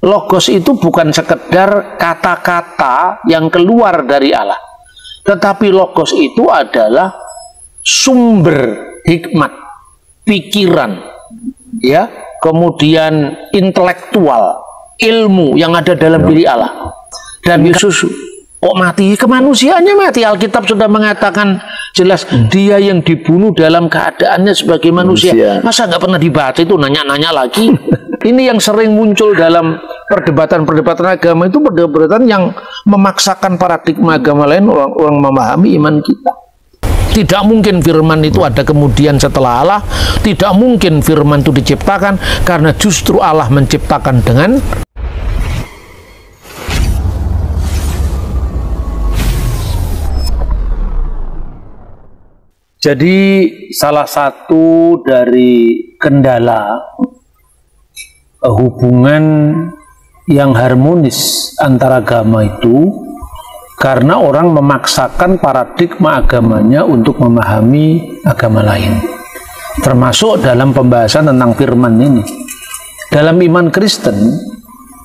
Logos itu bukan sekedar kata-kata yang keluar dari Allah, tetapi logos itu adalah sumber hikmat, pikiran, ya, kemudian intelektual, ilmu yang ada dalam diri Allah. Dan Yesus kok mati? Kemanusiaannya mati. Alkitab sudah mengatakan jelas dia yang dibunuh dalam keadaannya sebagai manusia. Masa nggak pernah dibaca itu, nanya-nanya lagi? Ini yang sering muncul dalam perdebatan-perdebatan agama, itu perdebatan yang memaksakan paradigma agama lain orang memahami iman kita. Tidak mungkin firman itu ada kemudian setelah Allah. Tidak mungkin firman itu diciptakan, karena justru Allah menciptakan dengan jadi salah satu dari kendala hubungan yang harmonis antara agama itu karena orang memaksakan paradigma agamanya untuk memahami agama lain, termasuk dalam pembahasan tentang firman ini. Dalam iman Kristen,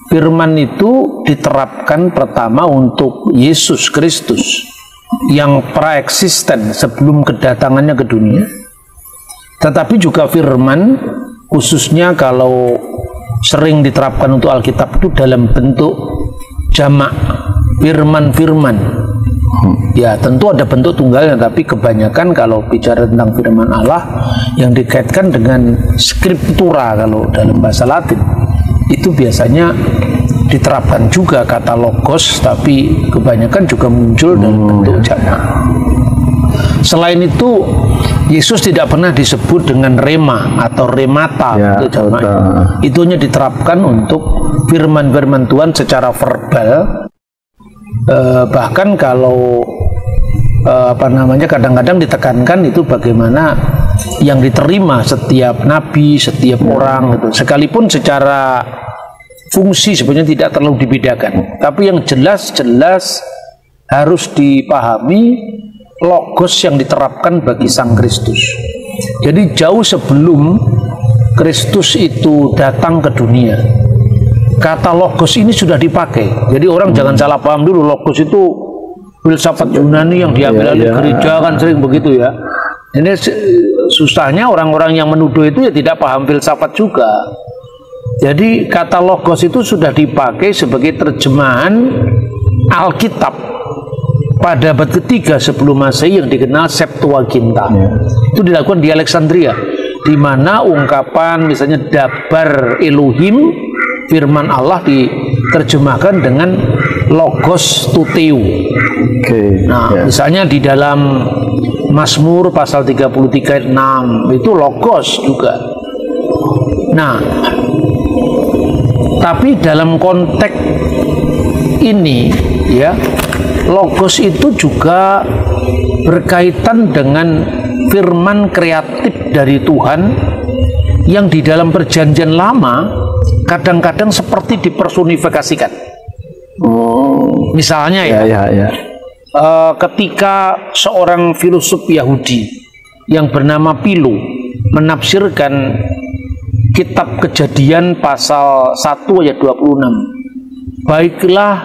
firman itu diterapkan pertama untuk Yesus Kristus yang praeksisten sebelum kedatangannya ke dunia, tetapi juga firman khususnya kalau sering diterapkan untuk Alkitab itu dalam bentuk jamak, firman-firman. Ya tentu ada bentuk tunggalnya, tapi kebanyakan kalau bicara tentang firman Allah yang dikaitkan dengan skriptura, kalau dalam bahasa Latin itu biasanya diterapkan juga kata logos, tapi kebanyakan juga muncul dalam bentuk jamak. Selain itu, Yesus tidak pernah disebut dengan rema atau remata, itu jamaknya. Itu hanya diterapkan untuk firman-firman Tuhan secara verbal. Bahkan kalau kadang-kadang ditekankan itu bagaimana yang diterima setiap nabi, setiap orang, gitu. Sekalipun secara fungsi sebenarnya tidak terlalu dibedakan, tapi yang jelas-jelas harus dipahami logos yang diterapkan bagi Sang Kristus. Jadi jauh sebelum Kristus itu datang ke dunia, kata logos ini sudah dipakai. Jadi orang jangan salah paham dulu, logos itu filsafat Yunani yang diambil dari gereja, kan sering begitu ya. Ini susahnya orang-orang yang menuduh itu ya tidak paham filsafat juga. Jadi kata logos itu sudah dipakai sebagai terjemahan Alkitab pada abad ketiga sebelum Masehi yang dikenal Septuaginta. Itu dilakukan di Alexandria, di mana ungkapan misalnya dabar Elohim, firman Allah, diterjemahkan dengan logos tuteu. Misalnya di dalam Mazmur pasal 33 ayat 6 itu logos juga. Nah, tapi dalam konteks ini ya, logos itu juga berkaitan dengan firman kreatif dari Tuhan yang di dalam perjanjian lama kadang-kadang seperti dipersonifikasikan. Misalnya ketika seorang filosof Yahudi yang bernama Philo menafsirkan kitab Kejadian pasal 1 ayat 26, baiklah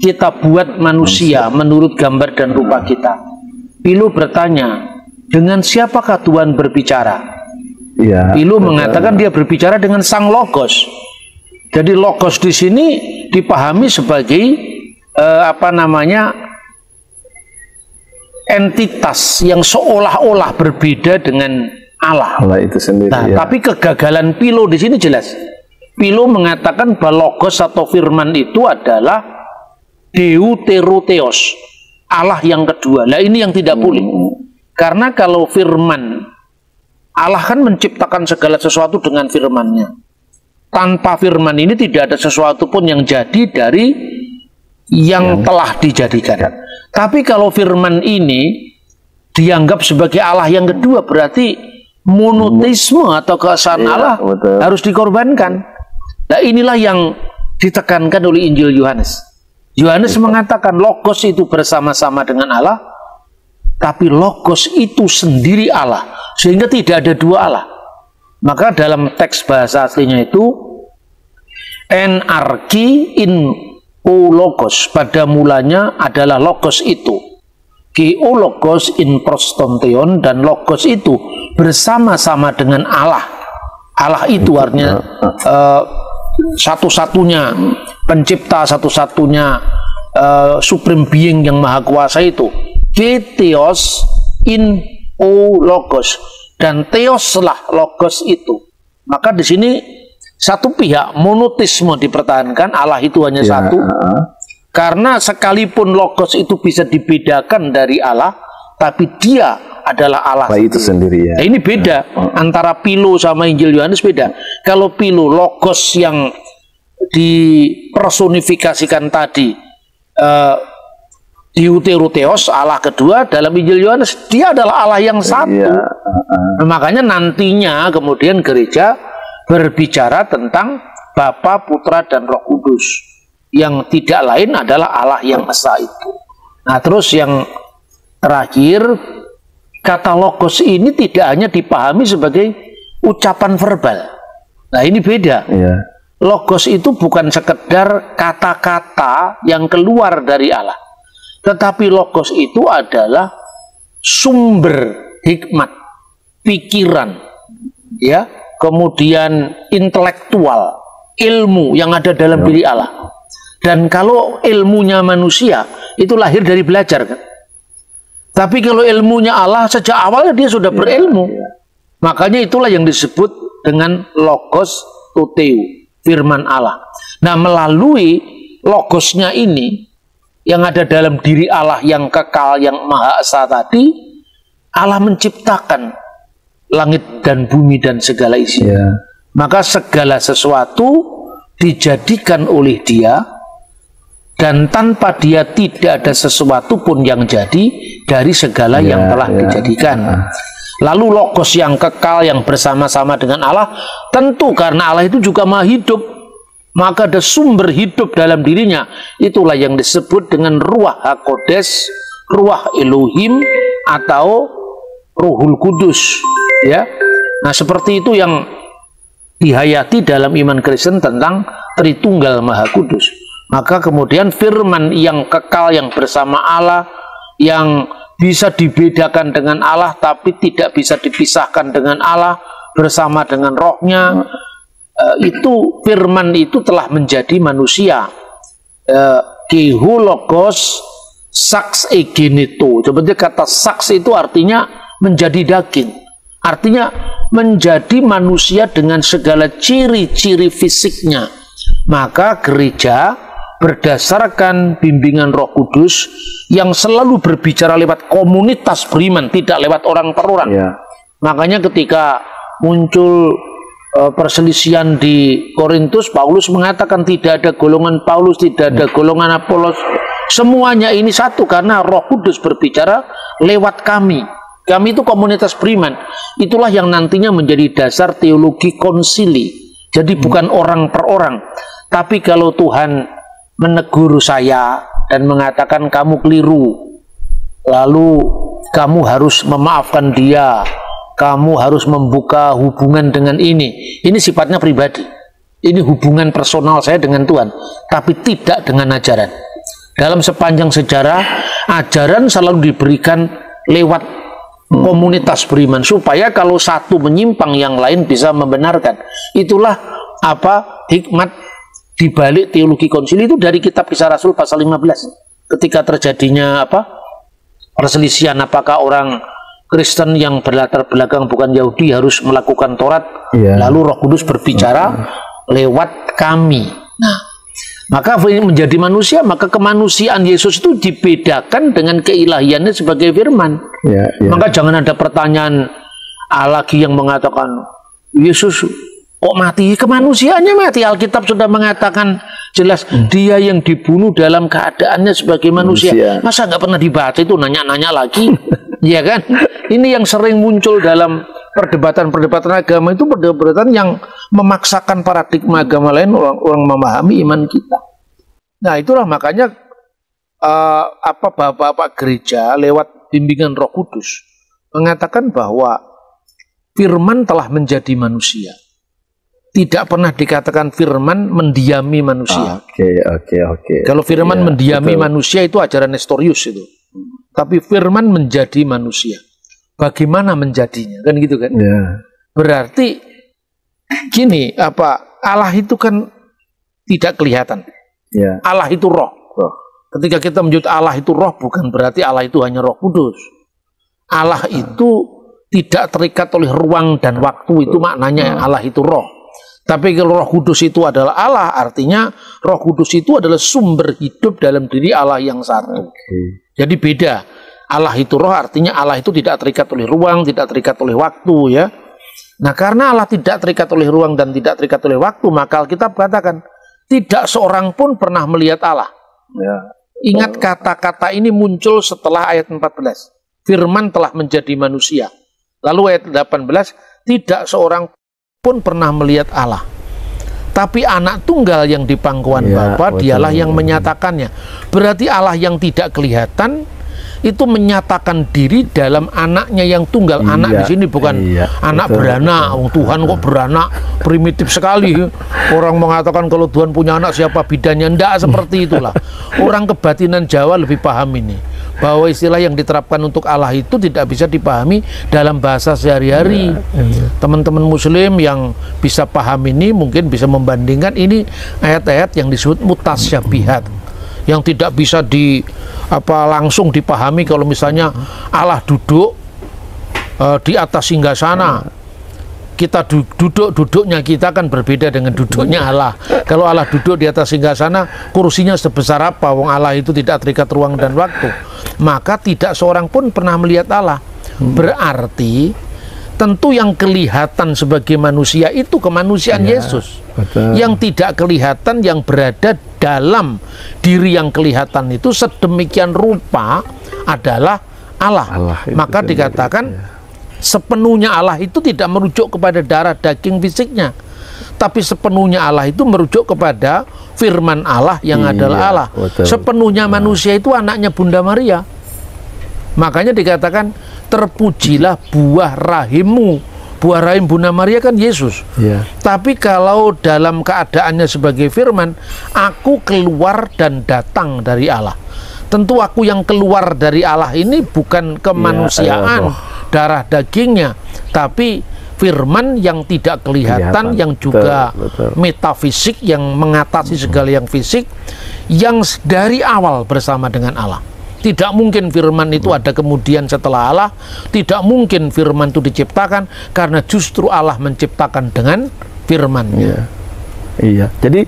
kita buat manusia menurut gambar dan rupa kita. Philo bertanya, dengan siapakah Tuhan berbicara? Philo mengatakan dia berbicara dengan Sang Logos. Jadi logos di sini dipahami sebagai entitas yang seolah-olah berbeda dengan Allah itu sendiri. Nah, tapi kegagalan Philo di sini jelas. Philo mengatakan bahwa logos atau firman itu adalah Deuterotheos, Allah yang kedua. Nah ini yang tidak boleh, karena kalau firman Allah kan menciptakan segala sesuatu dengan firman-Nya. Tanpa firman ini tidak ada sesuatu pun yang jadi dari yang telah dijadikan. Tapi kalau firman ini dianggap sebagai Allah yang kedua, berarti monoteisme atau keesaan Allah harus dikorbankan. Nah inilah yang ditekankan oleh Injil Yohanes. Yohanes mengatakan logos itu bersama-sama dengan Allah, tapi logos itu sendiri Allah, sehingga tidak ada dua Allah. Maka dalam teks bahasa aslinya itu Enarki in logos, pada mulanya adalah logos itu. Logos in prostonteon, dan logos itu bersama-sama dengan Allah. Allah itu artinya satu-satunya pencipta, satu-satunya supreme being yang maha kuasa itu. Theos in logos, dan theoslah logos itu. Maka di sini satu pihak monotisme dipertahankan, Allah itu hanya satu. Karena sekalipun logos itu bisa dibedakan dari Allah, tapi dia adalah Allah itu sendiri ya. Nah, ini beda antara Philo sama Injil Yohanes, beda. Kalau Philo, logos yang dipersonifikasikan tadi Deuterotheos, Allah kedua. Dalam Injil Yohanes dia adalah Allah yang satu. Nah, makanya nantinya kemudian gereja berbicara tentang Bapa, Putra, dan Roh Kudus, yang tidak lain adalah Allah yang esa itu. Nah, terus yang terakhir, kata logos ini tidak hanya dipahami sebagai ucapan verbal. Nah, ini beda. Logos itu bukan sekedar kata-kata yang keluar dari Allah, tetapi logos itu adalah sumber hikmat, pikiran, ya, kemudian intelektual, ilmu yang ada dalam diri Allah. Dan kalau ilmunya manusia itu lahir dari belajar, kan? Tapi kalau ilmunya Allah sejak awalnya dia sudah berilmu. Makanya itulah yang disebut dengan logos toteu, firman Allah. Nah, melalui logosnya ini yang ada dalam diri Allah yang kekal, yang maha esa tadi, Allah menciptakan langit dan bumi dan segala isinya. Maka segala sesuatu dijadikan oleh dia, dan tanpa dia tidak ada sesuatu pun yang jadi dari segala yang telah dijadikan. Lalu logos yang kekal, yang bersama-sama dengan Allah, tentu karena Allah itu juga maha hidup, maka ada sumber hidup dalam dirinya. Itulah yang disebut dengan Ruach HaKodes, Ruach Elohim, atau Ruhul Kudus, ya. Nah, seperti itu yang dihayati dalam iman Kristen tentang Tritunggal Maha Kudus. Maka kemudian firman yang kekal, yang bersama Allah, yang bisa dibedakan dengan Allah tapi tidak bisa dipisahkan dengan Allah, bersama dengan rohnya, itu firman itu telah menjadi manusia. Logos sax egeneto. Sebenarnya kata sax itu artinya menjadi daging, artinya menjadi manusia dengan segala ciri-ciri fisiknya. Maka gereja berdasarkan bimbingan Roh Kudus yang selalu berbicara lewat komunitas beriman, tidak lewat orang per orang. Makanya ketika muncul perselisihan di Korintus, Paulus mengatakan tidak ada golongan Paulus, tidak ada golongan Apolos, semuanya ini satu karena Roh Kudus berbicara lewat kami. Kami itu komunitas beriman. Itulah yang nantinya menjadi dasar teologi konsili. Jadi bukan orang per orang. Tapi kalau Tuhan menegur saya dan mengatakan kamu keliru, lalu kamu harus memaafkan dia, kamu harus membuka hubungan dengan ini sifatnya pribadi, ini hubungan personal saya dengan Tuhan, tapi tidak dengan ajaran. Dalam sepanjang sejarah, ajaran selalu diberikan lewat komunitas beriman, supaya kalau satu menyimpang yang lain bisa membenarkan. Itulah apa hikmat di balik teologi konsili itu dari kitab Kisah Rasul pasal 15. Ketika terjadinya perselisihan, apakah orang Kristen yang berlatar belakang bukan Yahudi harus melakukan Taurat, lalu Roh Kudus berbicara lewat kami. Nah, maka menjadi manusia, maka kemanusiaan Yesus itu dibedakan dengan keilahiannya sebagai firman. Maka jangan ada pertanyaan lagi yang mengatakan Yesus kok mati? Kemanusiaannya mati. Alkitab sudah mengatakan jelas dia yang dibunuh dalam keadaannya sebagai manusia. Masa nggak pernah dibaca itu, nanya-nanya lagi? Ya kan? Ini yang sering muncul dalam perdebatan-perdebatan agama, itu perdebatan yang memaksakan paradigma agama lain orang memahami iman kita. Nah, itulah makanya bapak-bapak gereja lewat bimbingan Roh Kudus mengatakan bahwa firman telah menjadi manusia. tidak pernah dikatakan firman mendiami manusia. Oke. Kalau firman mendiami betul. manusia itu ajaran Nestorius itu. Tapi firman menjadi manusia. Bagaimana menjadinya? Kan gitu kan? Ya. Berarti gini, Allah itu kan tidak kelihatan. Ya. Allah itu roh. Ketika kita menyebut Allah itu roh, bukan berarti Allah itu hanya Roh Kudus. Allah itu tidak terikat oleh ruang dan waktu, itu maknanya Allah itu roh. Tapi kalau Roh Kudus itu adalah Allah, artinya Roh Kudus itu adalah sumber hidup dalam diri Allah yang satu. Jadi beda. Allah itu roh, artinya Allah itu tidak terikat oleh ruang, tidak terikat oleh waktu, ya. Nah, karena Allah tidak terikat oleh ruang dan tidak terikat oleh waktu, maka Alkitab katakan tidak seorang pun pernah melihat Allah. Ya. Ingat kata-kata ini muncul setelah ayat 14. Firman telah menjadi manusia. Lalu ayat 18, tidak seorang pun pernah melihat Allah. Tapi anak tunggal yang di pangkuan Bapa, dialah yang menyatakannya. Berarti Allah yang tidak kelihatan itu menyatakan diri dalam anaknya yang tunggal. Anak di sini bukan anak beranak. Tuhan kok beranak, primitif sekali. Orang mengatakan kalau Tuhan punya anak siapa bidannya. Tidak seperti itulah. Orang kebatinan Jawa lebih paham ini, bahwa istilah yang diterapkan untuk Allah itu tidak bisa dipahami dalam bahasa sehari-hari. Teman-teman muslim yang bisa paham ini mungkin bisa membandingkan ini ayat-ayat yang disebut mutasyabihat, yang tidak bisa langsung dipahami. Kalau misalnya Allah duduk di atas singgasana, kita duduknya kita kan berbeda dengan duduknya Allah. Kalau Allah duduk di atas singgasana, kursinya sebesar apa? Wong Allah itu tidak terikat ruang dan waktu. Maka tidak seorang pun pernah melihat Allah. Berarti tentu yang kelihatan sebagai manusia itu kemanusiaan Yesus. Betul. Yang tidak kelihatan, yang berada dalam diri yang kelihatan itu sedemikian rupa adalah Allah. Maka dikatakan sepenuhnya Allah itu tidak merujuk kepada darah daging fisiknya, tapi sepenuhnya Allah itu merujuk kepada firman Allah yang adalah Allah. Betul. Sepenuhnya manusia itu anaknya Bunda Maria. Makanya dikatakan terpujilah buah rahimmu. Buah rahim Bunda Maria kan Yesus. Tapi kalau dalam keadaannya sebagai firman, aku keluar dan datang dari Allah. Tentu aku yang keluar dari Allah ini bukan kemanusiaan, darah dagingnya, tapi firman yang tidak kelihatan, yang juga metafisik, yang mengatasi segala yang fisik, yang dari awal bersama dengan Allah. Tidak mungkin firman itu ada kemudian setelah Allah. Tidak mungkin firman itu diciptakan, karena justru Allah menciptakan dengan firman-Nya. Iya. Jadi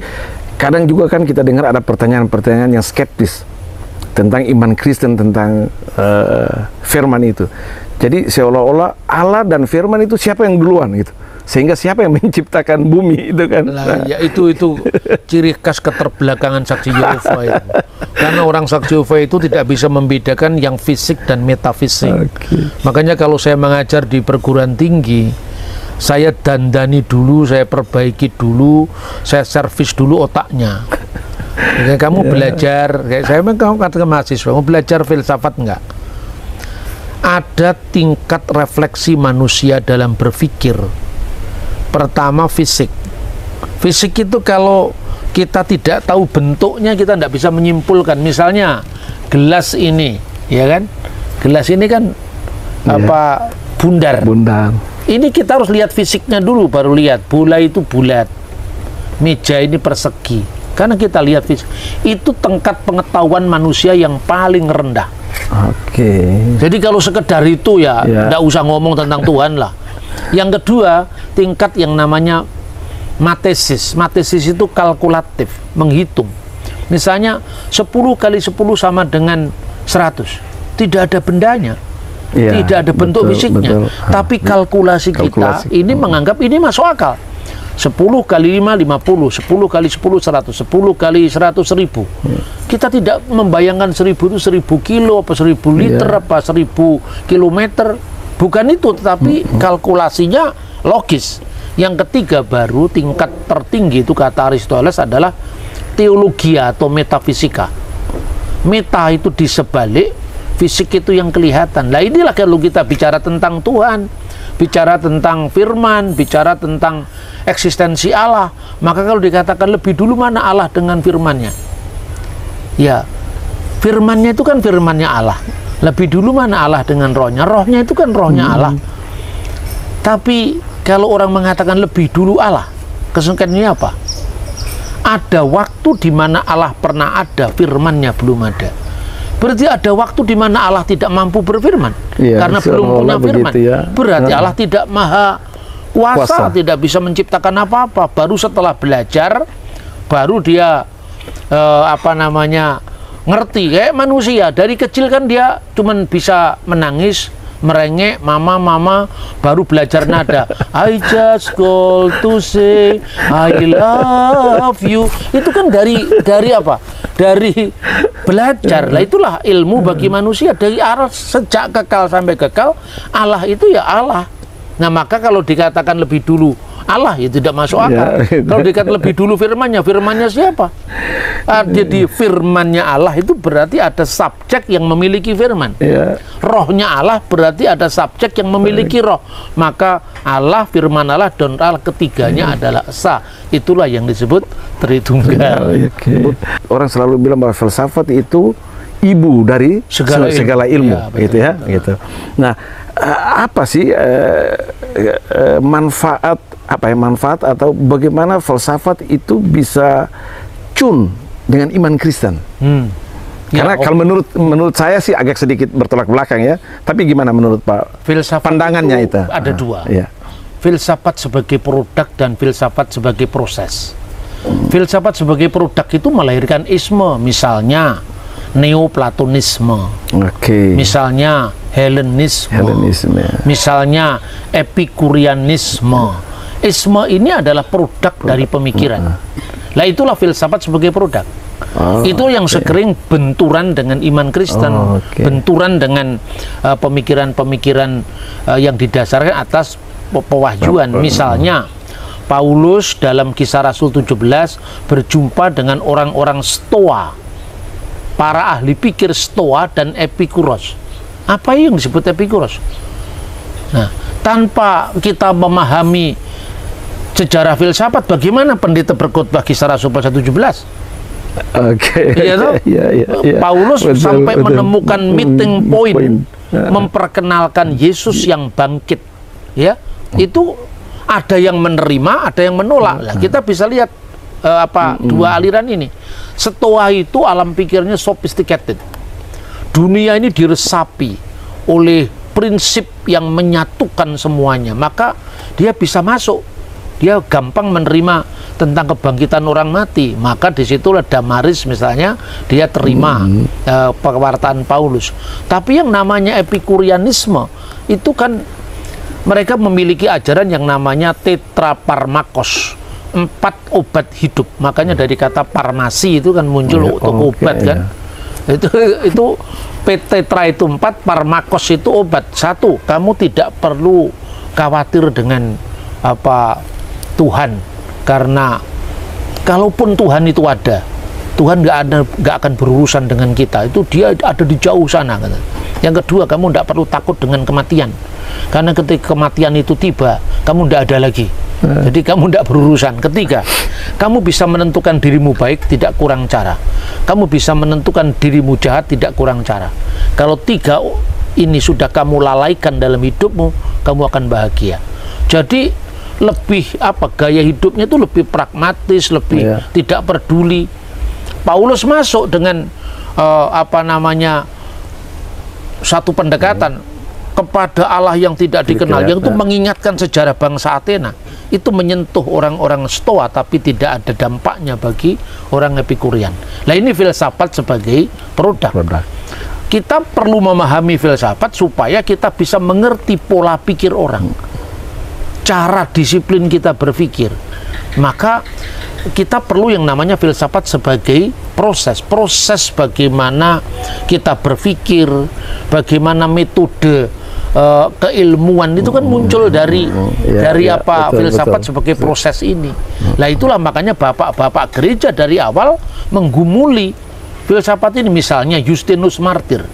kadang juga kan kita dengar ada pertanyaan-pertanyaan yang skeptis tentang iman Kristen, tentang firman itu. Jadi seolah-olah Allah dan firman itu siapa yang duluan gitu, sehingga siapa yang menciptakan bumi itu kan. Ya itu ciri khas keterbelakangan saksi Yehova itu. Karena orang saksi Yehova itu tidak bisa membedakan yang fisik dan metafisik. Makanya kalau saya mengajar di perguruan tinggi, saya dandani dulu, saya perbaiki dulu, saya servis dulu otaknya. Kamu belajar, saya memang katakan mahasiswa, kamu belajar filsafat enggak? Ada tingkat refleksi manusia dalam berpikir. Pertama fisik. Fisik itu kalau kita tidak tahu bentuknya, kita tidak bisa menyimpulkan. Misalnya gelas ini, ya kan? Gelas ini kan bundar. Ini kita harus lihat fisiknya dulu, baru lihat bola itu bulat, meja ini persegi. Karena kita lihat fisik. Itu tingkat pengetahuan manusia yang paling rendah. Jadi kalau sekedar itu ya tidak usah ngomong tentang Tuhan lah. Yang kedua, tingkat yang namanya matesis. Matesis itu kalkulatif, menghitung. Misalnya 10 kali 10 sama dengan 100. Tidak ada bendanya. Tidak ada bentuk fisiknya. Tapi kalkulasi kita ini menganggap ini masuk akal. 10 kali 5, 50, 10 kali 10, 100, 10 kali 100, 1000. Kita tidak membayangkan 1000 itu 1000 kilo, apa 1000 liter, apa 1000 kilometer. Bukan itu, tetapi kalkulasinya logis. Yang ketiga baru tingkat tertinggi itu kata Aristoteles adalah teologia atau metafisika. Meta itu di sebalik, fisik itu yang kelihatan. Nah inilah kalau kita bicara tentang Tuhan. bicara tentang firman, bicara tentang eksistensi Allah. Maka kalau dikatakan lebih dulu mana Allah dengan firmannya? Ya, firmannya itu kan firmannya Allah. Lebih dulu mana Allah dengan rohnya? Rohnya itu kan rohnya Allah. Tapi kalau orang mengatakan lebih dulu Allah, kesengketaannya apa? Ada waktu di mana Allah pernah ada, firmannya belum ada. Berarti ada waktu di mana Allah tidak mampu berfirman, karena belum punya firman. Berarti Allah tidak maha kuasa, tidak bisa menciptakan apa-apa. Baru setelah belajar, baru dia ngerti. Kayak manusia, dari kecil kan dia cuman bisa menangis, merengek, mama, baru belajar nada. I just call to say I love you. Itu kan dari apa? Dari belajar. Lah itulah ilmu bagi manusia, dari arah sejak kekal sampai kekal. Allah itu ya Allah. Nah, maka kalau dikatakan lebih dulu Allah, ya tidak masuk akal. Kalau dikatakan lebih dulu firmannya siapa? Jadi firmannya Allah itu berarti ada subjek yang memiliki firman. Rohnya Allah berarti ada subjek yang memiliki roh. Maka Allah, firman Allah, dan Allah ketiganya adalah esa. Itulah yang disebut Tritunggal. Orang selalu bilang bahwa filsafat itu ibu dari segala ilmu, gitu ya, gitu. Nah, apa sih manfaat atau bagaimana filsafat itu bisa cun dengan iman Kristen? Karena kalau menurut saya sih agak sedikit bertolak belakang ya. Tapi gimana menurut Pak? Filsafat pandangannya itu ada dua. Filsafat sebagai produk dan filsafat sebagai proses. Filsafat sebagai produk itu melahirkan isme, misalnya Neoplatonisme, misalnya Helenisme, misalnya Epikurianisme. Isme ini adalah produk dari pemikiran. Lah itulah filsafat sebagai produk. Itu yang sekering benturan dengan iman Kristen, benturan dengan pemikiran-pemikiran yang didasarkan atas pewahyuan. Misalnya Paulus dalam Kisah Rasul 17 berjumpa dengan orang-orang Stoa, para ahli pikir Stoa dan Epikuros. Apa yang disebut Epikuros? Nah, tanpa kita memahami sejarah filsafat, bagaimana pendeta berkhotbah Kisah Rasul pasal 17? Paulus sampai menemukan meeting point, memperkenalkan Yesus yang bangkit. Ya, itu ada yang menerima, ada yang menolak. Lah, kita bisa lihat dua aliran ini. Stoa itu alam pikirnya sophisticated. Dunia ini diresapi oleh prinsip yang menyatukan semuanya, maka dia bisa masuk. Dia gampang menerima tentang kebangkitan orang mati. Maka disitulah Damaris misalnya, dia terima pewartaan Paulus. Tapi yang namanya Epikurianisme itu kan mereka memiliki ajaran yang namanya tetraparmakos, 4 obat hidup. Makanya dari kata farmasi itu kan muncul untuk obat kan. Itu tetra itu 4, parmakos itu obat. 1, kamu tidak perlu khawatir dengan Tuhan, karena kalaupun Tuhan itu ada, Tuhan nggak akan berurusan dengan kita. Itu dia ada di jauh sana. Yang kedua, kamu tidak perlu takut dengan kematian, karena ketika kematian itu tiba, kamu tidak ada lagi. Jadi kamu tidak berurusan. Ketiga, kamu bisa menentukan dirimu baik, tidak kurang cara. Kamu bisa menentukan dirimu jahat, tidak kurang cara. Kalau 3 ini sudah kamu lalaikan dalam hidupmu, kamu akan bahagia. Jadi lebih gaya hidupnya itu lebih pragmatis, lebih tidak peduli. Paulus masuk dengan satu pendekatan kepada Allah yang tidak dikenal, yang itu mengingatkan sejarah bangsa Athena. Itu menyentuh orang-orang Stoa, tapi tidak ada dampaknya bagi orang Epikurian. Nah, ini filsafat sebagai produk. Kita perlu memahami filsafat supaya kita bisa mengerti pola pikir orang, cara disiplin kita berpikir. Maka kita perlu yang namanya filsafat sebagai proses bagaimana kita berpikir, bagaimana metode keilmuan itu kan muncul dari filsafat sebagai proses ini. Nah, itulah makanya bapak-bapak gereja dari awal menggumuli filsafat ini. Misalnya Justinus Martir.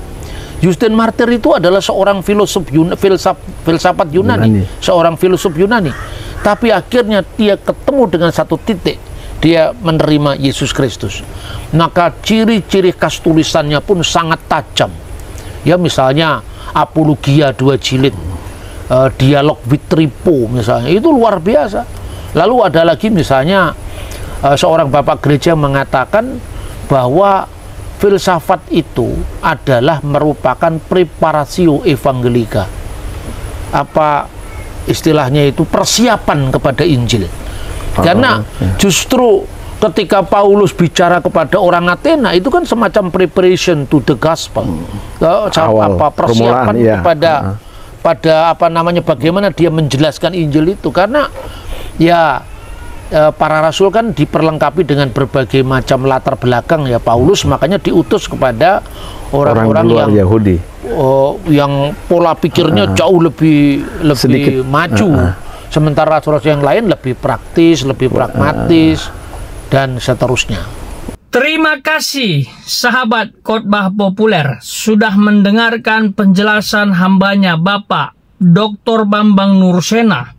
Justin Martyr itu adalah seorang filsafat Yunani, seorang filosof Yunani. Tapi akhirnya dia ketemu dengan satu titik, dia menerima Yesus Kristus. Maka ciri-ciri khas tulisannya pun sangat tajam. Ya, misalnya Apologia 2 jilid, Dialog with Trippo misalnya, itu luar biasa. Lalu ada lagi misalnya seorang bapak gereja mengatakan bahwa filsafat itu adalah merupakan preparatio evangelica. Apa istilahnya itu, persiapan kepada Injil. Karena justru ketika Paulus bicara kepada orang Athena itu kan semacam preparation to the gospel. Persiapan pada apa namanya, bagaimana dia menjelaskan Injil itu. Karena ya para rasul kan diperlengkapi dengan berbagai macam latar belakang ya Paulus, makanya diutus kepada orang-orang yang Yahudi, yang pola pikirnya jauh lebih maju. Sementara rasul-rasul yang lain lebih praktis, lebih pragmatis, dan seterusnya. Terima kasih sahabat Khotbah Populer sudah mendengarkan penjelasan hambanya Bapak Dr. Bambang Nursena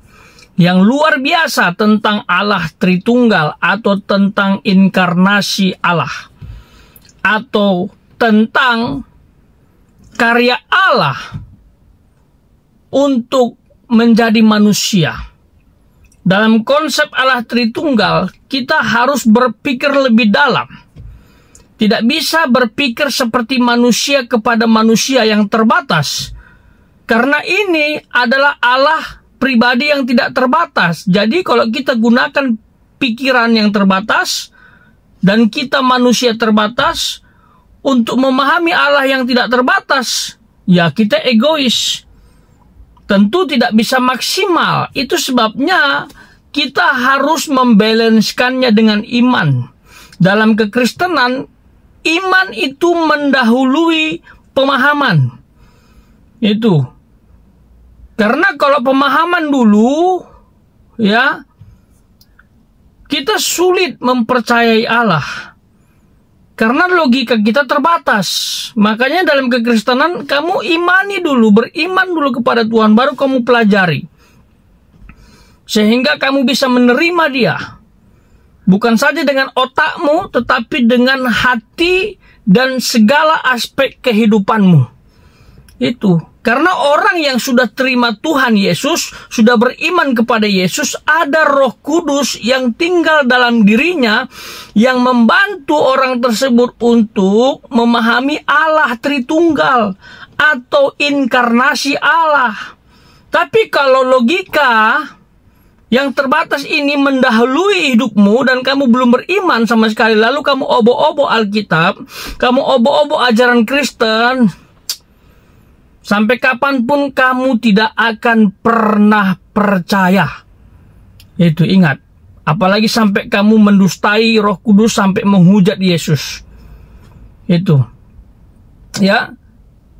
yang luar biasa tentang Allah Tritunggal, atau tentang inkarnasi Allah, atau tentang karya Allah untuk menjadi manusia. Dalam konsep Allah Tritunggal, kita harus berpikir lebih dalam. Tidak bisa berpikir seperti manusia kepada manusia yang terbatas. Karena ini adalah Allah pribadi yang tidak terbatas. Jadi kalau kita gunakan pikiran yang terbatas, dan kita manusia terbatas, untuk memahami Allah yang tidak terbatas, ya kita egois. Tentu tidak bisa maksimal. Itu sebabnya kita harus membalanskannya dengan iman. Dalam kekristenan, iman itu mendahului pemahaman. Itu. Karena kalau pemahaman dulu, ya, kita sulit mempercayai Allah. Karena logika kita terbatas. Makanya dalam kekristenan kamu imani dulu, beriman dulu kepada Tuhan, baru kamu pelajari. Sehingga kamu bisa menerima Dia. Bukan saja dengan otakmu, tetapi dengan hati dan segala aspek kehidupanmu. Itu. Karena orang yang sudah terima Tuhan Yesus, sudah beriman kepada Yesus, ada Roh Kudus yang tinggal dalam dirinya, yang membantu orang tersebut untuk memahami Allah Tritunggal atau inkarnasi Allah. Tapi kalau logika yang terbatas ini mendahului hidupmu dan kamu belum beriman sama sekali, lalu kamu obo-obo Alkitab, kamu obo-obo ajaran Kristen, sampai kapanpun kamu tidak akan pernah percaya. Itu ingat. Apalagi sampai kamu mendustai Roh Kudus sampai menghujat Yesus. Itu. Ya.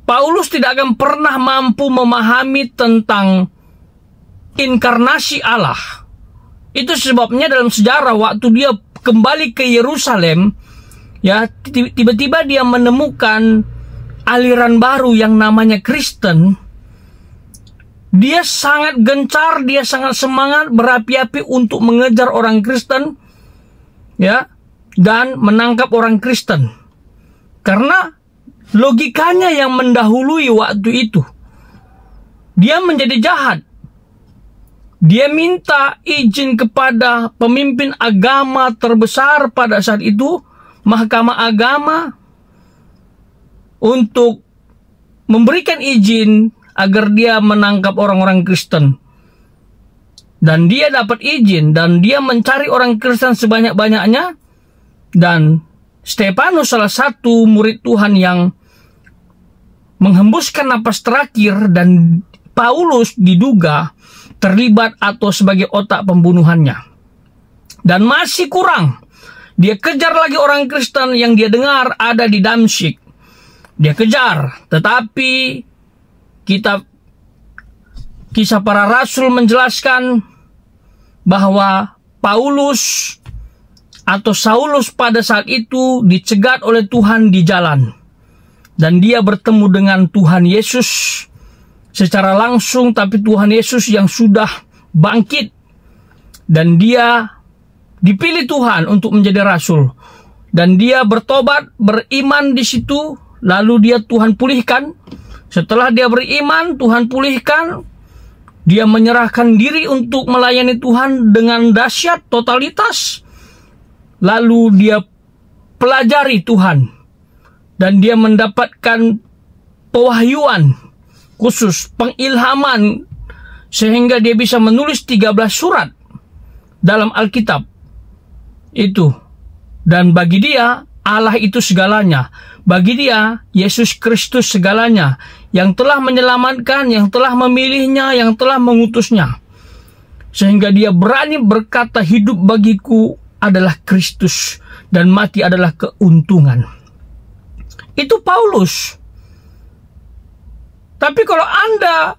Paulus tidak akan pernah mampu memahami tentang inkarnasi Allah. Itu sebabnya dalam sejarah waktu dia kembali ke Yerusalem, ya, tiba-tiba dia menemukan aliran baru yang namanya Kristen. Dia sangat gencar, dia sangat semangat, berapi-api untuk mengejar orang Kristen, ya, dan menangkap orang Kristen. Karena logikanya yang mendahului waktu itu. Dia menjadi jahat. Dia minta izin kepada pemimpin agama terbesar pada saat itu, Mahkamah Agama, untuk memberikan izin agar dia menangkap orang-orang Kristen. Dan dia dapat izin, dan dia mencari orang Kristen sebanyak-banyaknya. Dan Stefanus, salah satu murid Tuhan yang menghembuskan napas terakhir, dan Paulus diduga terlibat atau sebagai otak pembunuhannya. Dan masih kurang. Dia kejar lagi orang Kristen yang dia dengar ada di Damsyik. Dia kejar, tetapi Kisah Para Rasul menjelaskan bahwa Paulus atau Saulus pada saat itu dicegat oleh Tuhan di jalan. dan dia bertemu dengan Tuhan Yesus secara langsung, tapi Tuhan Yesus yang sudah bangkit, dan dia dipilih Tuhan untuk menjadi rasul, dan dia bertobat, beriman di situ, lalu dia Tuhan pulihkan. Setelah dia beriman, Tuhan pulihkan, dia menyerahkan diri untuk melayani Tuhan dengan dahsyat, totalitas. Lalu dia pelajari Tuhan, dan dia mendapatkan pewahyuan khusus, pengilhaman, sehingga dia bisa menulis 13 surat dalam Alkitab itu. Dan bagi dia, Allah itu segalanya. Bagi dia, Yesus Kristus segalanya, yang telah menyelamatkan, yang telah memilihnya, yang telah mengutusnya. Sehingga dia berani berkata, hidup bagiku adalah Kristus, dan mati adalah keuntungan. Itu Paulus. Tapi kalau Anda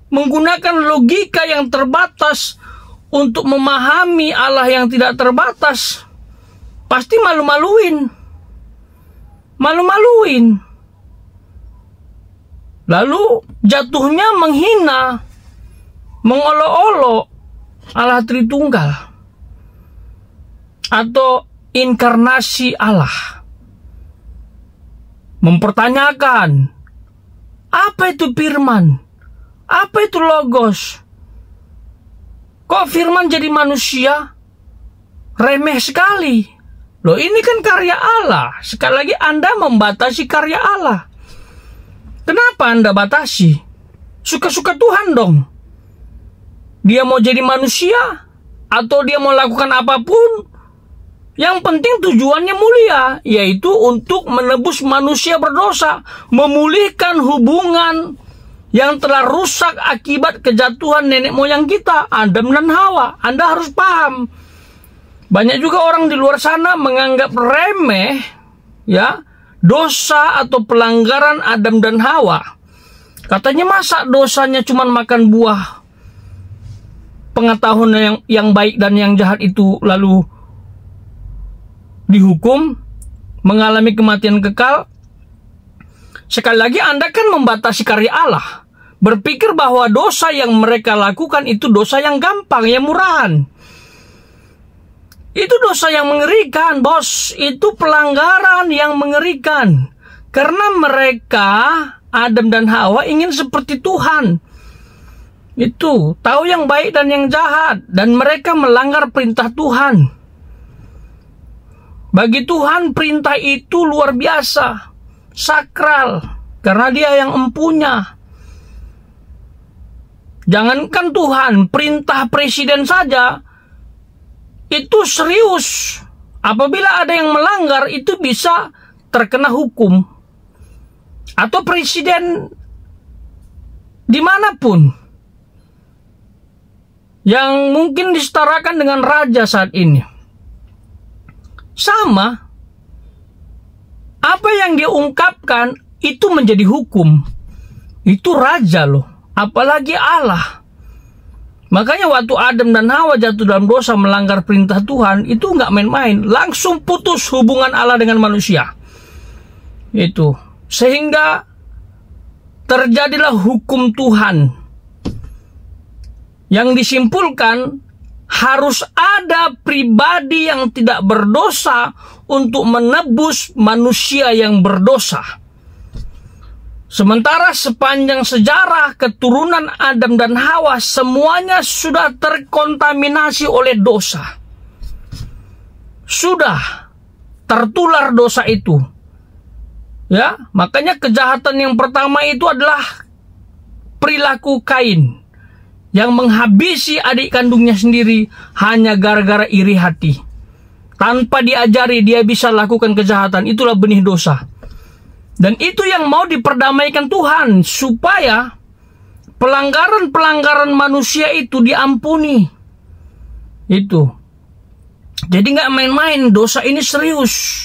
menggunakan logika yang terbatas untuk memahami Allah yang tidak terbatas, pasti malu-maluin. Malu-maluin. Lalu jatuhnya menghina, mengolok-olok Allah Tritunggal, atau inkarnasi Allah. Mempertanyakan, apa itu firman? Apa itu logos? Kok firman jadi manusia? Remeh sekali. Loh, ini kan karya Allah. Sekali lagi Anda membatasi karya Allah. Kenapa Anda batasi? Suka-suka Tuhan dong. Dia mau jadi manusia, atau dia mau lakukan apapun, yang penting tujuannya mulia, yaitu untuk menebus manusia berdosa, memulihkan hubungan yang telah rusak akibat kejatuhan nenek moyang kita, Adam dan Hawa. Anda harus paham. Banyak juga orang di luar sana menganggap remeh, ya, dosa atau pelanggaran Adam dan Hawa. Katanya, masa dosanya cuma makan buah pengetahuan yang baik dan yang jahat itu lalu dihukum, mengalami kematian kekal. Sekali lagi Anda kan membatasi karya Allah, berpikir bahwa dosa yang mereka lakukan itu dosa yang gampang, yang murahan. Itu dosa yang mengerikan, bos. Itu pelanggaran yang mengerikan. Karena mereka, Adam dan Hawa, ingin seperti Tuhan. Itu, tahu yang baik dan yang jahat, dan mereka melanggar perintah Tuhan. Bagi Tuhan perintah itu luar biasa, sakral, karena Dia yang empunya. Jangankan Tuhan, perintah presiden saja itu serius. Apabila ada yang melanggar, itu bisa terkena hukum. Atau presiden dimanapun yang mungkin disetarakan dengan raja saat ini. Sama, apa yang dia ungkapkan itu menjadi hukum. Itu raja loh, apalagi Allah. Makanya waktu Adam dan Hawa jatuh dalam dosa, melanggar perintah Tuhan, itu nggak main-main. Langsung putus hubungan Allah dengan manusia. Itu. Sehingga terjadilah hukum Tuhan. Yang disimpulkan, harus ada pribadi yang tidak berdosa untuk menebus manusia yang berdosa. Sementara sepanjang sejarah keturunan Adam dan Hawa semuanya sudah terkontaminasi oleh dosa. Sudah tertular dosa itu. Ya, makanya kejahatan yang pertama itu adalah perilaku Kain yang menghabisi adik kandungnya sendiri hanya gara-gara iri hati. Tanpa diajari dia bisa lakukan kejahatan. Itulah benih dosa. Dan itu yang mau diperdamaikan Tuhan, supaya pelanggaran-pelanggaran manusia itu diampuni. Itu. Jadi nggak main-main, dosa ini serius.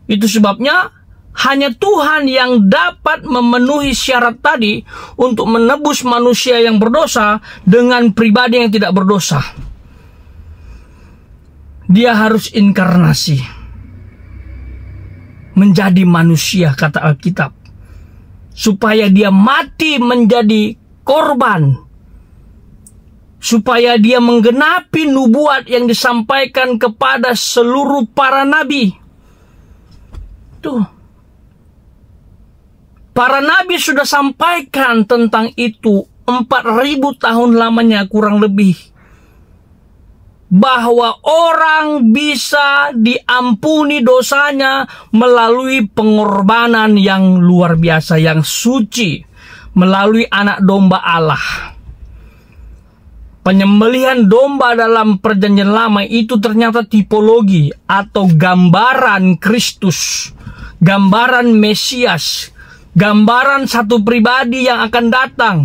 Itu sebabnya hanya Tuhan yang dapat memenuhi syarat tadi untuk menebus manusia yang berdosa dengan pribadi yang tidak berdosa. Dia harus inkarnasi, menjadi manusia, kata Alkitab. supaya dia mati menjadi korban, supaya dia menggenapi nubuat yang disampaikan kepada seluruh para nabi. Tuh, para nabi sudah sampaikan tentang itu 4.000 tahun lamanya kurang lebih, bahwa orang bisa diampuni dosanya melalui pengorbanan yang luar biasa, yang suci, melalui anak domba Allah. Penyembelihan domba dalam perjanjian lama itu ternyata tipologi atau gambaran Kristus, gambaran Mesias, gambaran satu pribadi yang akan datang.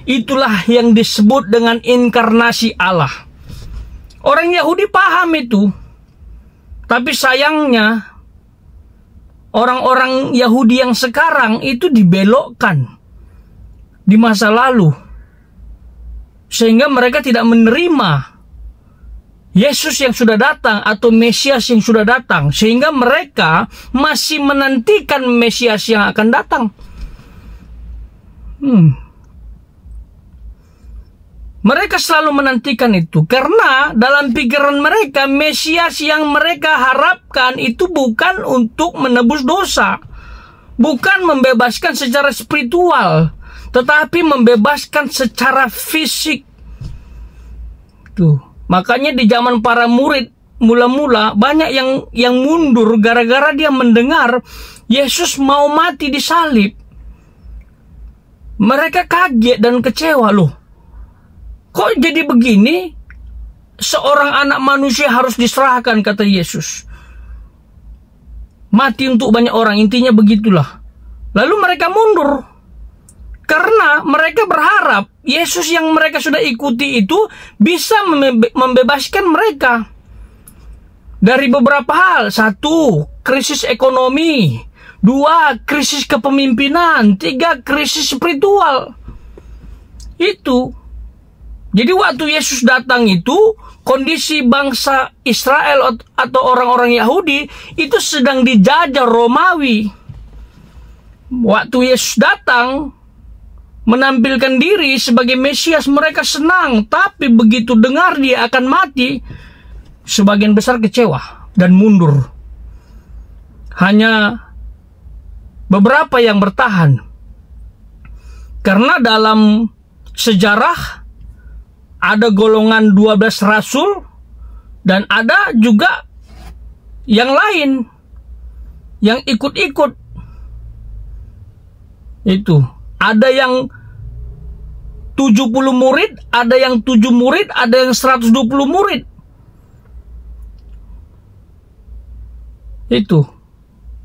Itulah yang disebut dengan inkarnasi Allah. Orang Yahudi paham itu, tapi sayangnya orang-orang Yahudi yang sekarang itu dibelokkan di masa lalu, sehingga mereka tidak menerima Yesus yang sudah datang atau Mesias yang sudah datang, sehingga mereka masih menantikan Mesias yang akan datang. Mereka selalu menantikan itu karena dalam pikiran mereka Mesias yang mereka harapkan itu bukan untuk menebus dosa, bukan membebaskan secara spiritual, tetapi membebaskan secara fisik. Tuh, makanya di zaman para murid mula-mula banyak yang mundur gara-gara dia mendengar Yesus mau mati di salib. Mereka kaget dan kecewa, loh. Kok jadi begini? Seorang anak manusia harus diserahkan, kata Yesus. Mati untuk banyak orang, intinya begitulah. Lalu mereka mundur. Karena mereka berharap Yesus yang mereka sudah ikuti itu bisa membebaskan mereka dari beberapa hal. 1, krisis ekonomi. 2, krisis kepemimpinan. 3, krisis spiritual. Itu. Jadi waktu Yesus datang itu, kondisi bangsa Israel atau orang-orang Yahudi itu sedang dijajah Romawi. Waktu Yesus datang, menampilkan diri sebagai Mesias, mereka senang. Tapi begitu dengar dia akan mati, sebagian besar kecewa dan mundur. Hanya beberapa yang bertahan. Karena dalam sejarah ada golongan 12 rasul dan ada juga yang lain yang ikut-ikut. Itu ada yang 70 murid, ada yang 7 murid, ada yang 120 murid. Itu.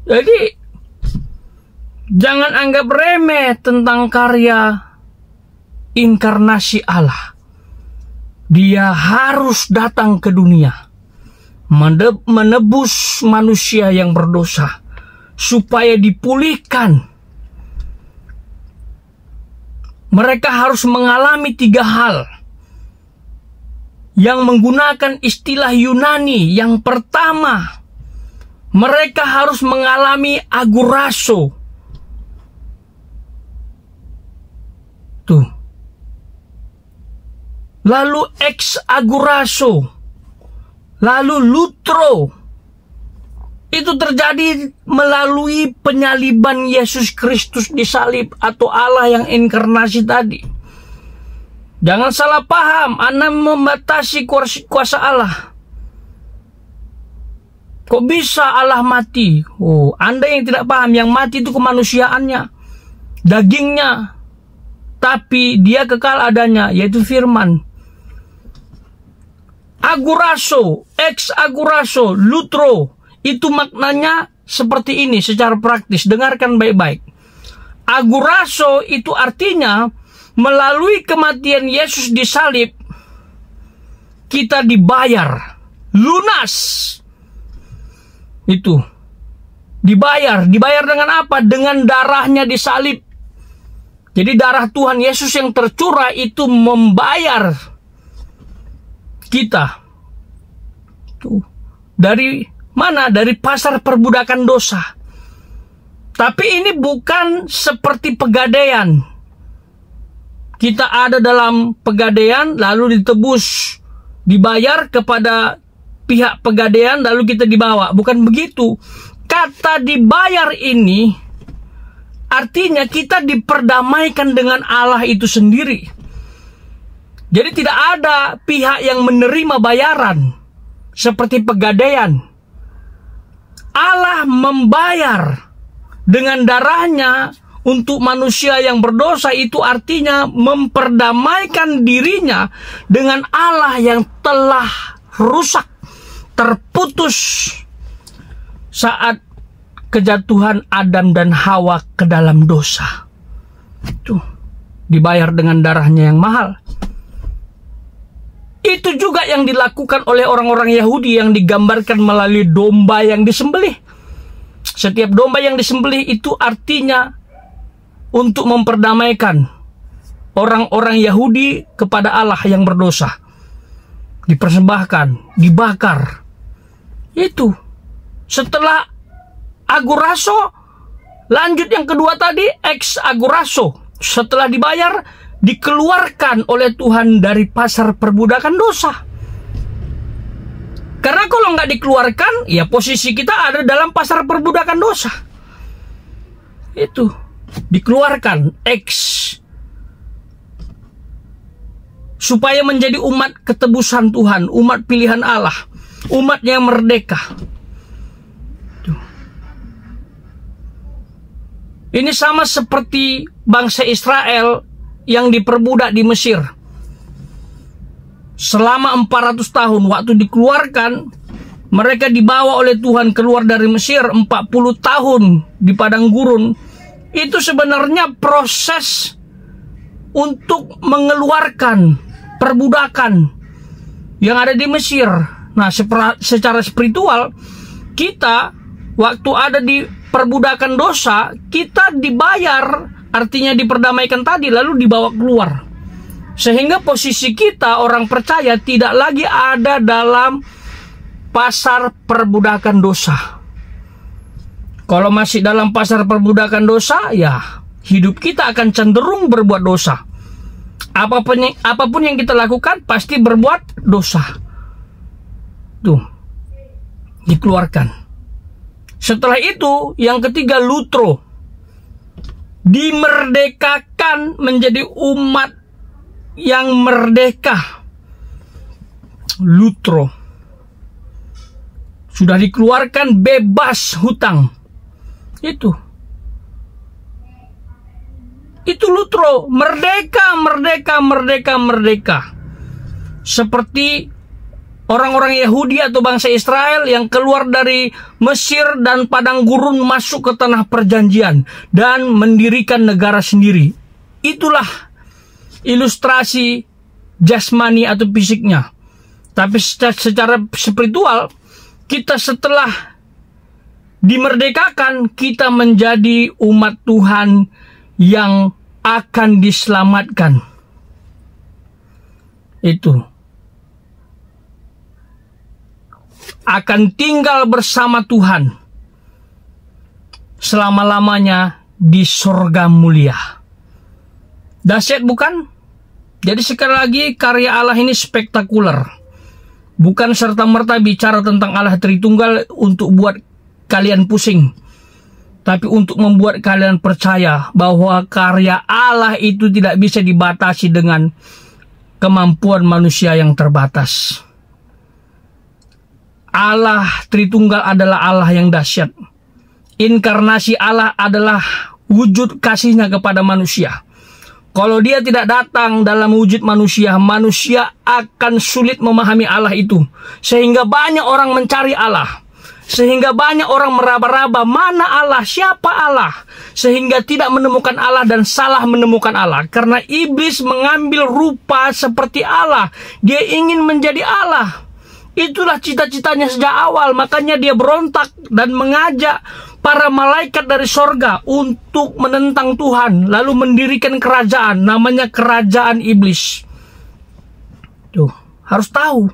Jadi jangan anggap remeh tentang karya inkarnasi Allah. Dia harus datang ke dunia menebus manusia yang berdosa supaya dipulihkan. Mereka harus mengalami 3 hal yang menggunakan istilah Yunani. Yang pertama, mereka harus mengalami aguraso. Tuh. Lalu ex aguraso, lalu lutro. Itu terjadi melalui penyaliban Yesus Kristus di salib atau Allah yang inkarnasi tadi. Jangan salah paham, Anda membatasi kuasa Allah. Kok bisa Allah mati? Oh, Anda yang tidak paham, yang mati itu kemanusiaannya, dagingnya, tapi dia kekal adanya, yaitu firman. Aguraso, ex aguraso, lutro, itu maknanya seperti ini secara praktis. Dengarkan baik-baik. Aguraso itu artinya melalui kematian Yesus di salib kita dibayar lunas. Itu dibayar dengan apa? Dengan darahnya di salib. Jadi darah Tuhan Yesus yang tercurah itu membayar kita. Tuh. Dari mana? Dari pasar perbudakan dosa. Tapi ini bukan seperti pegadaian. Kita ada dalam pegadaian lalu ditebus, dibayar kepada pihak pegadaian lalu kita dibawa. Bukan begitu. Kata dibayar ini artinya kita diperdamaikan dengan Allah itu sendiri. Jadi tidak ada pihak yang menerima bayaran seperti pegadaian. Allah membayar dengan darahnya untuk manusia yang berdosa, itu artinya memperdamaikan dirinya dengan Allah yang telah rusak, terputus saat kejatuhan Adam dan Hawa ke dalam dosa. Itu dibayar dengan darahnya yang mahal. Itu juga yang dilakukan oleh orang-orang Yahudi yang digambarkan melalui domba yang disembelih. Setiap domba yang disembelih itu artinya untuk memperdamaikan orang-orang Yahudi kepada Allah yang berdosa. Dipersembahkan, dibakar. Itu. Setelah aguraso, lanjut yang kedua tadi, ex aguraso. Setelah dibayar, dikeluarkan oleh Tuhan dari pasar perbudakan dosa. Karena kalau nggak dikeluarkan, ya posisi kita ada dalam pasar perbudakan dosa. Itu dikeluarkan, X, supaya menjadi umat ketebusan Tuhan, umat pilihan Allah, umat yang merdeka. Tuh. Ini sama seperti bangsa Israel yang diperbudak di Mesir. Selama 400 tahun waktu dikeluarkan, mereka dibawa oleh Tuhan keluar dari Mesir 40 tahun di padang gurun. Itu sebenarnya proses untuk mengeluarkan perbudakan yang ada di Mesir. Nah, secara spiritual, kita waktu ada di perbudakan dosa, kita dibayar, artinya diperdamaikan tadi, lalu dibawa keluar. Sehingga posisi kita, orang percaya, tidak lagi ada dalam pasar perbudakan dosa. Kalau masih dalam pasar perbudakan dosa, ya hidup kita akan cenderung berbuat dosa. Apapun yang kita lakukan, pasti berbuat dosa. Tuh, dikeluarkan. Setelah itu, yang ketiga, lutro. Dimerdekakan menjadi umat yang merdeka. Lutro. Sudah dikeluarkan, bebas hutang. Itu lutro. Merdeka, merdeka, merdeka, merdeka. Seperti orang-orang Yahudi atau bangsa Israel yang keluar dari Mesir dan padang gurun masuk ke tanah perjanjian dan mendirikan negara sendiri. Itulah ilustrasi jasmani atau fisiknya. Tapi secara spiritual, kita setelah dimerdekakan, kita menjadi umat Tuhan yang akan diselamatkan. Itu akan tinggal bersama Tuhan selama-lamanya di surga mulia. Dahsyat bukan? Jadi sekali lagi, karya Allah ini spektakuler. Bukan serta-merta bicara tentang Allah Tritunggal untuk buat kalian pusing, tapi untuk membuat kalian percaya bahwa karya Allah itu tidak bisa dibatasi dengan kemampuan manusia yang terbatas. Allah Tritunggal adalah Allah yang dahsyat. Inkarnasi Allah adalah wujud kasihnya kepada manusia. Kalau dia tidak datang dalam wujud manusia, manusia akan sulit memahami Allah itu. Sehingga banyak orang mencari Allah. Sehingga banyak orang meraba-raba mana Allah, siapa Allah. Sehingga tidak menemukan Allah dan salah menemukan Allah. Karena iblis mengambil rupa seperti Allah. Dia ingin menjadi Allah. Itulah cita-citanya sejak awal. Makanya dia berontak dan mengajak para malaikat dari sorga untuk menentang Tuhan. Lalu mendirikan kerajaan. Namanya kerajaan iblis. Tuh, harus tahu.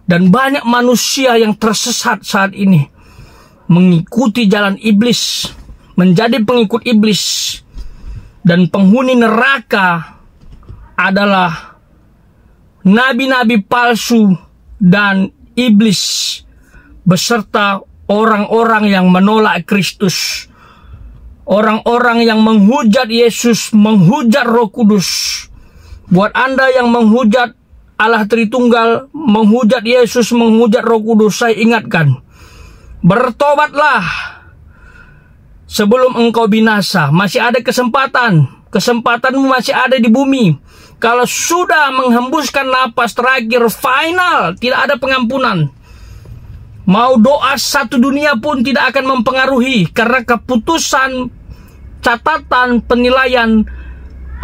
Dan banyak manusia yang tersesat saat ini mengikuti jalan iblis. menjadi pengikut iblis dan penghuni neraka adalah nabi-nabi palsu dan iblis beserta orang-orang yang menolak Kristus, orang-orang yang menghujat Yesus, menghujat Roh Kudus. Buat Anda yang menghujat Allah Tritunggal, menghujat Yesus, menghujat Roh Kudus, saya ingatkan, bertobatlah sebelum engkau binasa. Masih ada kesempatan, kesempatanmu masih ada di bumi. Kalau sudah menghembuskan napas terakhir, final, tidak ada pengampunan. Mau doa satu dunia pun tidak akan mempengaruhi, karena keputusan, catatan, penilaian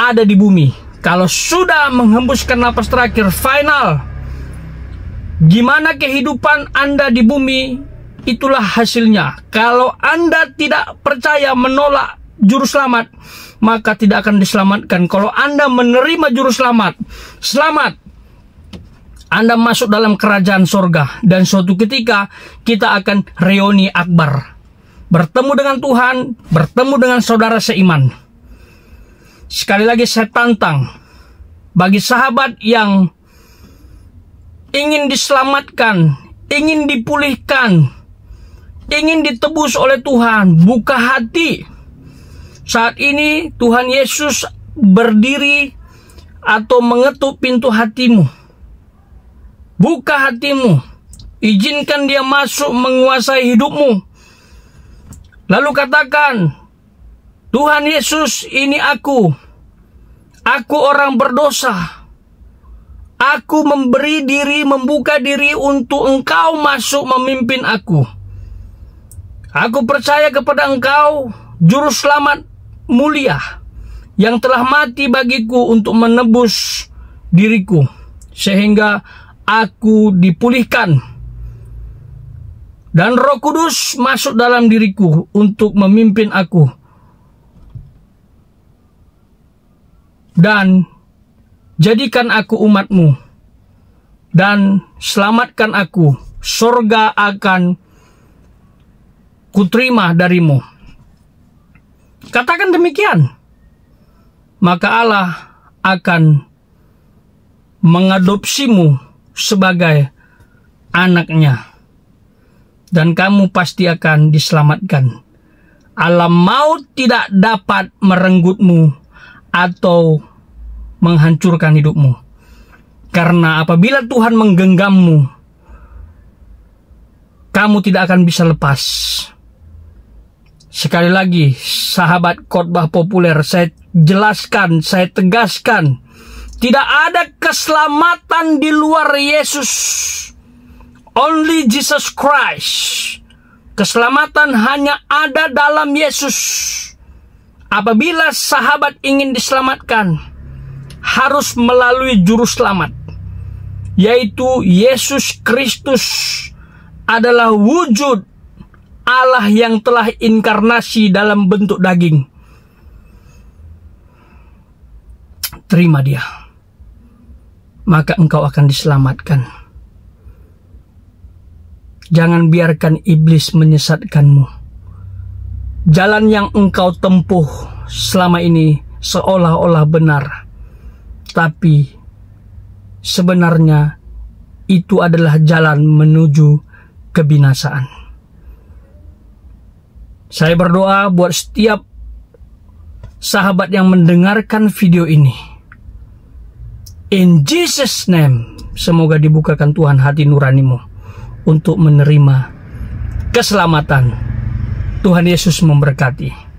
ada di bumi. Kalau sudah menghembuskan napas terakhir, final, gimana kehidupan Anda di bumi, itulah hasilnya. Kalau Anda tidak percaya, menolak juru selamat, maka tidak akan diselamatkan. Kalau Anda menerima juru selamat, selamat, Anda masuk dalam kerajaan sorga. Dan suatu ketika kita akan reuni akbar, bertemu dengan Tuhan, bertemu dengan saudara seiman. Sekali lagi saya tantang, bagi sahabat yang ingin diselamatkan, ingin dipulihkan, ingin ditebus oleh Tuhan, buka hati. Saat ini Tuhan Yesus berdiri atau mengetuk pintu hatimu. Buka hatimu, izinkan dia masuk menguasai hidupmu. Lalu katakan, Tuhan Yesus, ini aku orang berdosa. Aku memberi diri, membuka diri untuk Engkau masuk memimpin aku. Aku percaya kepada Engkau, Juru Selamat mulia, yang telah mati bagiku untuk menebus diriku, sehingga aku dipulihkan. Dan Roh Kudus masuk dalam diriku untuk memimpin aku. Dan jadikan aku umatmu, dan selamatkan aku. Surga akan kuterima darimu. Katakan demikian, maka Allah akan mengadopsimu sebagai anaknya, dan kamu pasti akan diselamatkan. Alam maut tidak dapat merenggutmu atau menghancurkan hidupmu, karena apabila Tuhan menggenggammu, kamu tidak akan bisa lepas. Sekali lagi, sahabat khotbah populer, saya jelaskan, saya tegaskan, tidak ada keselamatan di luar Yesus. Only Jesus Christ. Keselamatan hanya ada dalam Yesus. Apabila sahabat ingin diselamatkan, harus melalui juru selamat, yaitu Yesus Kristus adalah wujud Allah yang telah inkarnasi dalam bentuk daging. Terima dia, maka engkau akan diselamatkan. Jangan biarkan iblis menyesatkanmu. Jalan yang engkau tempuh selama ini seolah-olah benar, tapi sebenarnya itu adalah jalan menuju kebinasaan. Saya berdoa buat setiap sahabat yang mendengarkan video ini. In Jesus' name, semoga dibukakan Tuhan hati nuranimu untuk menerima keselamatan. Tuhan Yesus memberkati.